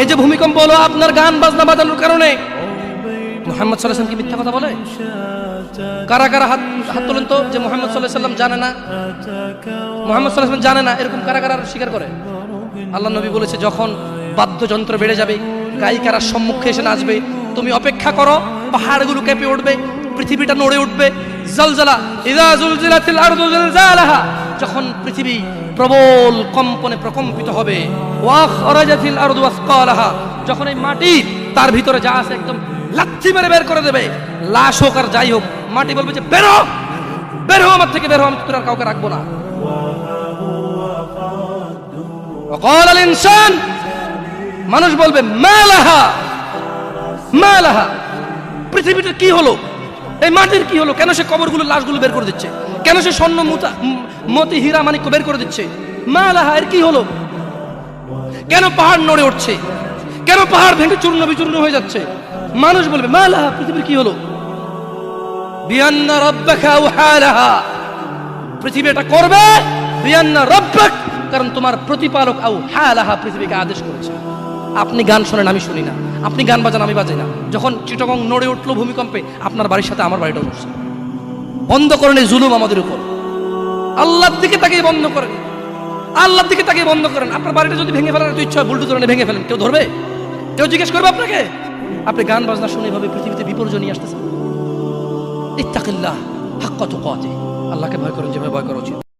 এই যে ভূমিকম্প হলো আপনার গান বাজনা বাজানোর কারণে। মুহাম্মদ সাল্লাল্লাহু আলাইহি ওয়াসাল্লাম কি মিথ্যা কথা বলে? কারা কারা হাত তোলেন তো যে মুহাম্মদ সাল্লাল্লাহু আলাইহি ওয়াসাল্লাম জানে না, মুহাম্মদ সাল্লাল্লাহু আলাইহি ওয়াসাল্লাম জানে না, এরকম কারা কারা স্বীকার করে? আল্লাহ নবী বলেছে, যখন বাদ্যযন্ত্র বেড়ে যাবে, গায়িকারা সম্মুখে এসে নাচবে, তুমি অপেক্ষা করো, পাহাড়গুলো কেঁপে উঠবে, পৃথিবীটা নড়ে উঠবে। জালজালা ইযা যুলজিলাতিল আরদু জিলজালাহা, যখন পৃথিবী প্রবল কম্পনে প্রকম্পিত হবে। ওয়া খরাজাতিল আরদু আসকালাহা, যখন এই মাটি তার ভিতরে যা আছে একদম লাথি মেরে বের করে দেবে, লাশ হোক আর যাই হোক, মাটি বলবে যে বের হো, বের হো আমার থেকে, বের হো, আমি তোর আর কাউকে রাখবো না। وقال الانسان, মানুষ বলবে মালাহা মালাহা, পৃথিবীটা কি হলো, এই মাটির কি হলো, কেন সে কবরগুলো লাশগুলো বের করে দিচ্ছে, কেন সে স্বর্ণ মতি হীরা মানিক্য বের করে দিচ্ছে, মালাহা, এর কি হলো, কেন পাহাড় নড়ে উঠছে, কেন পাহাড় ভেঙে চূর্ণ বিচূর্ণ হয়ে যাচ্ছে। মানুষ বলবে মালাহা, পৃথিবীর কি হলো, বিআন্না রাব্বাকা আওহালাহা, পৃথিবী এটা করবে, বিআন্না রাব্বাক, কারণ তোমার প্রতিপালক আওহালাহা, পৃথিবীকে আদেশ করেছে। আপনি গান শোনেন, আমি শুনি না, আপনি গান বাজান, আমি বাজাই না। যখন চিটাগং নড়ে উঠলো ভূমিকম্পে, আপনার বাড়ির সাথে আমার বাড়িটাও নড়ছে। বন্ধ করেন এই জুলুম আমাদের উপর, আল্লাহর দিকে তাকিয়ে বন্ধ করেন, আল্লাহর দিকে তাকিয়ে বন্ধ করেন। আপনার বাড়িটা যদি ভেঙে ফেলার ইচ্ছা হয়, বুলডোজার এনে ভেঙে ফেলেন, কেউ ধরবে? কেউ জিজ্ঞেস করবে আপনাকে? আপনি গান বাজনা শুনে এভাবে পৃথিবীতে বিপর্যয় নিয়ে আসতেছেন। ইত্তাকিল্লাহ হাক্কা তুকাতিহ, আল্লাহকে ভয় করেন যেভাবে ভয় করা উচিত।